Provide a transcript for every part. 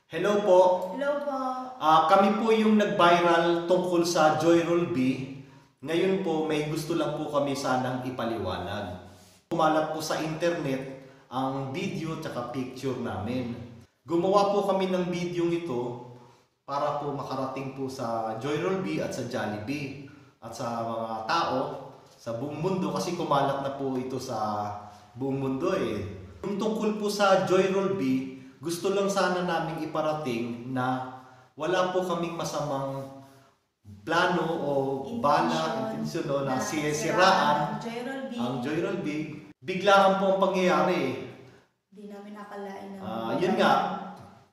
Hello po. Hello po. Kami po yung nag-viral tungkol sa Joyrol B. Ngayon po, may gusto lang po kami sanang ipaliwanag. Kumalat po sa internet ang video at picture namin. Gumawa po kami ng video ito para po makarating po sa Joyrol B at sa Jollibee at sa mga tao sa buong mundo kasi kumalat na po ito sa buong mundo eh. Yung tungkol po sa Joyrol B, gusto lang sana naming iparating na wala po kaming masamang plano o intensyon o na siraan ang Joyrol B. Biglaan po ang pangyayari. Hindi namin nakalain na. Yun nga,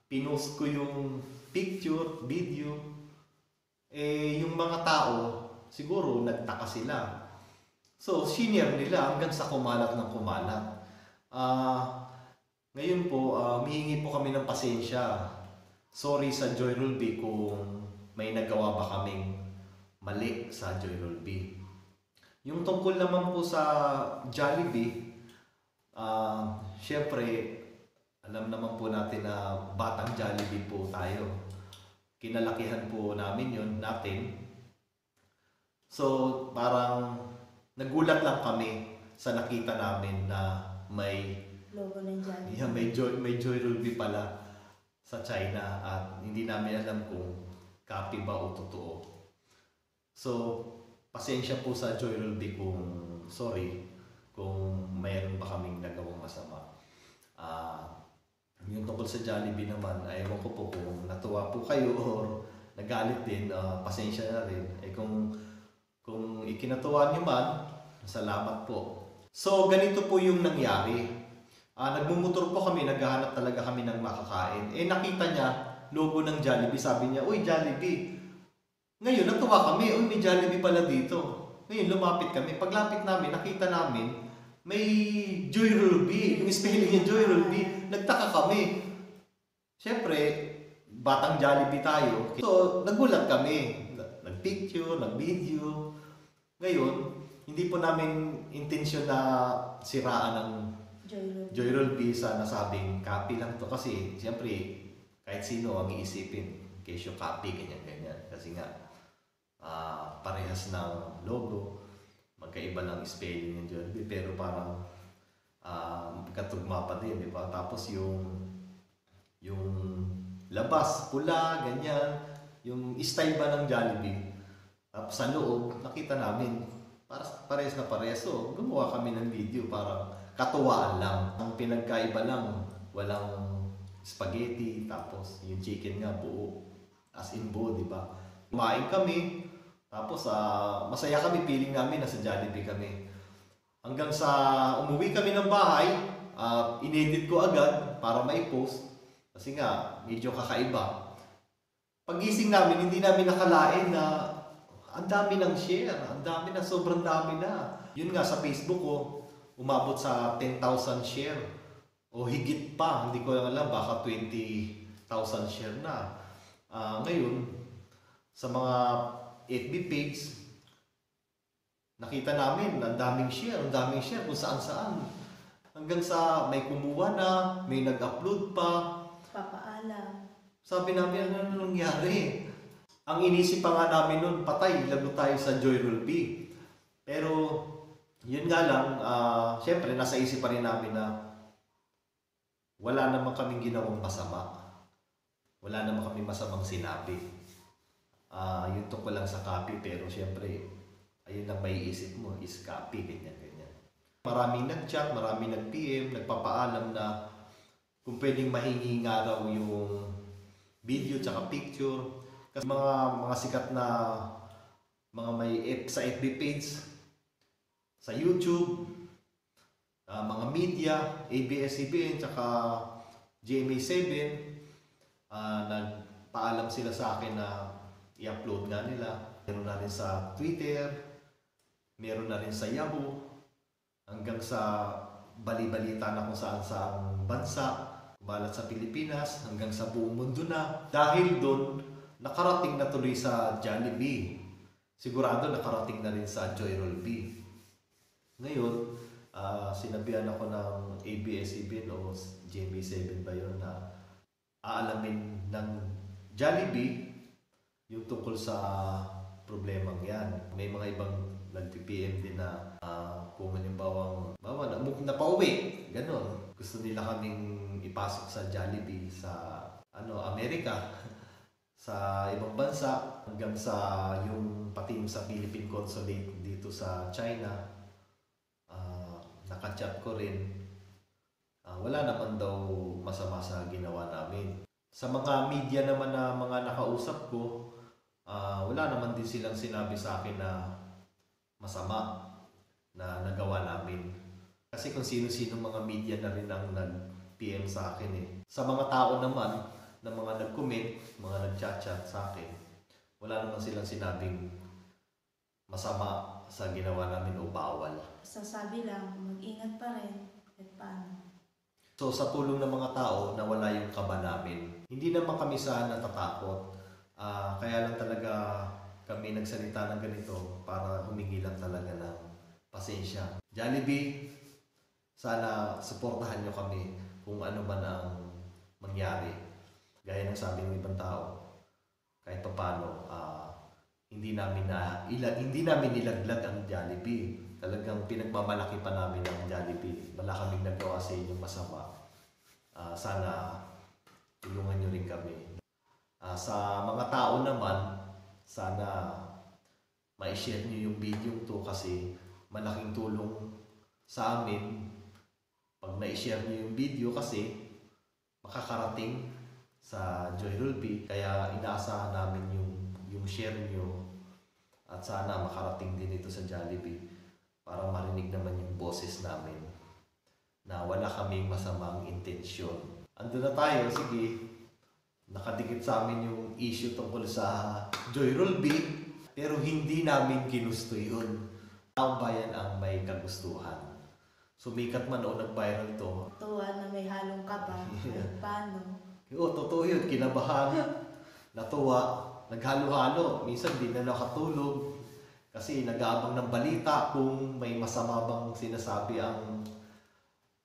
pinost ko yung picture, video. Yung mga tao, siguro nagtaka sila. So, senior nila hanggang sa kumalat ng kumalat. Ngayon po, humihingi po kami ng pasensya. Sorry sa Joyrol B kung may nagawa ba kaming mali sa Joyrol B. Yung tungkol naman po sa Jollibee, syempre, alam naman po natin na batang Jollibee po tayo. Kinalakihan po namin yun, natin. So, parang nagulat lang kami sa nakita namin na may Logo ng Jollibee. yeah, may Joyrol B pala sa China at hindi namin alam kung copy ba o totoo. So, pasensya po sa Joyrol B kung sorry kung mayroon ba kaming nagawang masama. Yung tungkol sa Jollibee naman, ewan ko po kung natuwa po kayo or nagalit din, pasensya na rin. Kung ikinatuwa niyo man, salamat po. So, ganito po yung nangyari. Nagmumotor po kami, naghahanap talaga kami ng makakain. Nakita niya, logo ng Jollibee. Sabi niya, "Uy, Jollibee." Ngayon, natuwa kami. "Uy, may Jollibee pala dito." Ngayon, lumapit kami. Paglapit namin, nakita namin, may Joyrol B. Yung spelling yung Joyrol B. Nagtaka kami. Siyempre, batang Jollibee tayo. So, nagulat kami. Nagpicture, nagvideo. Ngayon, hindi po namin intensyon na siraan ng Joyrol B sa nasabing copy lang to kasi siyempre kahit sino ang iisipin kesyo copy ganyan kasi nga parehas ng logo, magkaiba lang spelling ng Joyrol B pero parang katugma pa din, di ba? Tapos yung labas pula ganyan, yung style ba ng Jollibee. Tapos sa loob nakita namin parehas na parehas. So gumawa kami ng video para katuwaan lang. Ang pinagkaiba lang, walang spaghetti, tapos yung chicken nga buo, as in buo, di ba? Kumain kami, tapos masaya kami, feeling namin nasa Jollibee kami. Hanggang sa umuwi kami ng bahay, inedit ko agad para mai-post, kasi nga, medyo kakaiba. Pagising namin, hindi namin nakalain na ang dami ng share, ang dami na, sobrang dami na. Yun nga, sa Facebook ko, umabot sa 10,000 share o higit pa, hindi ko lang alam, baka 20,000 share na. Ngayon, sa mga FB page, nakita namin ang daming share kung saan-saan. Hanggang sa may kumuha na, may nag-upload pa. Papaalam. Sabi namin, ano nangyari? Ang inisip pa nga namin nun, patay, lago tayo sa Joyrol B. Pero, yun nga lang, syempre nasa isip pa rin namin na wala naman kaming ginawang masama. Wala naman kaming masamang sinabi. Yun tungkol lang sa copy, pero syempre, ayun lang may isip mo, is copy, ganyan. Maraming nag-chat, maraming nag-PM, nagpapaalam na kung pwedeng mahingi nga raw yung video tsaka picture. Kasi mga sikat na mga may sa FB page, sa YouTube, mga media, ABS-CBN, tsaka GMA7, nagpaalam sila sa akin na i-upload nga nila. Meron na rin sa Twitter, meron na rin sa Yahoo, hanggang sa bali-balita na kung saan bansa, balat sa Pilipinas, hanggang sa buong mundo na. Dahil doon, nakarating na tuloy sa Jollibee. Sigurado nakarating na rin sa Joyrol B. Ngayon, sinabihan ako ng ABS-CBN o GMA7 ba yun na aalamin ng Jollibee yung tungkol sa problemang yan. May mga ibang nag-PM din na kung halimbawa napauwi, gano'n. Gusto nila kaming ipasok sa Jollibee sa Amerika, sa ibang bansa, hanggang sa yung pati yung sa Philippine Consulate dito sa China. Nakachat ko rin. Wala naman daw masama sa ginawa namin. Sa mga media naman na mga nakausap ko, wala naman din silang sinabi sa akin na masama na nagawa namin. Kasi kung sino-sino mga media na rin ang nag-PM sa akin eh. Sa mga tao naman, na mga nag-comment, mga nag-chat-chat sa akin, wala naman silang sinabing masama sa ginawa namin o bawal. Sasabi lang, mag-ingat pa rin. At paano? So sa tulong ng mga tao, nawala yung kaba namin. Hindi naman kami sa natatakot. Kaya lang talaga kami nagsalita ng ganito para humingi lang talaga ng pasensya. Jollibee, sana suportahan nyo kami kung ano man ang mangyari. Gaya ng sabi ng ibang tao, kahit paano, hindi namin nilaglag ang Jollibee. Talagang pinagmamalaki pa namin ang Jollibee. Wala kaming nagawa sa inyong masama. Sana tulungan nyo rin kami. Sa mga tao naman, sana ma-share nyo yung video to kasi malaking tulong sa amin. Pag na-share nyo yung video kasi makakarating sa Joy Rolby. Kaya inaasahan namin yung share nyo at sana makarating din ito sa Jollibee para marinig naman yung boses namin na wala kaming masamang intensyon. Ando na tayo, sige. Nakadikit sa amin yung issue tungkol sa Joy Rolby, pero hindi namin ginusto yun. Taong bayan ang may kagustuhan. Sumikat man o nag-viral to. Tuwa na may halong kaba. Yeah. At paano? Oo, totoo yun. Kinabahan, natuwa, naghalo-halo. Minsan di na nakatulog. Kasi nag-aabang ng balita kung may masama bang sinasabi ang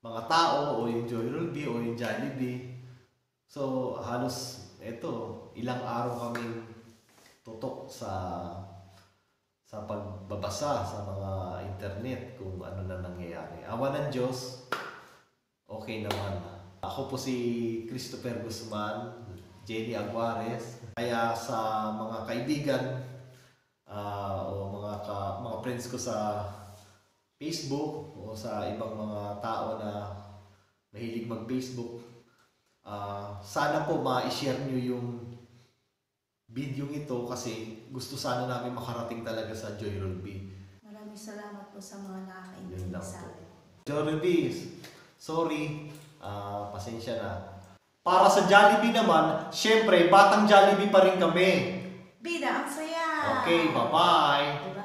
mga tao o yung Joy Rolby o yung Jollibee. So halos ilang araw kami tutok sa pagbabasa sa mga internet kung ano na nangyayari. Awa ng Diyos, okay naman. Ako po si Christopher Guzman, Jenny Aguares. Kaya sa mga kaibigan o mga friends ko sa Facebook o sa ibang mga tao na mahilig mag-Facebook, sana po ma-share nyo yung video ito kasi gusto sana namin makarating talaga sa Joy Rolby. Maraming salamat po sa mga Yun nakakaintindi lang sa po. akin. Joy Rolby, sorry, pasensya na. Para sa Jollibee naman, syempre, batang Jollibee pa rin kami. Bida, ang saya! Okay, bye-bye! Bye-bye.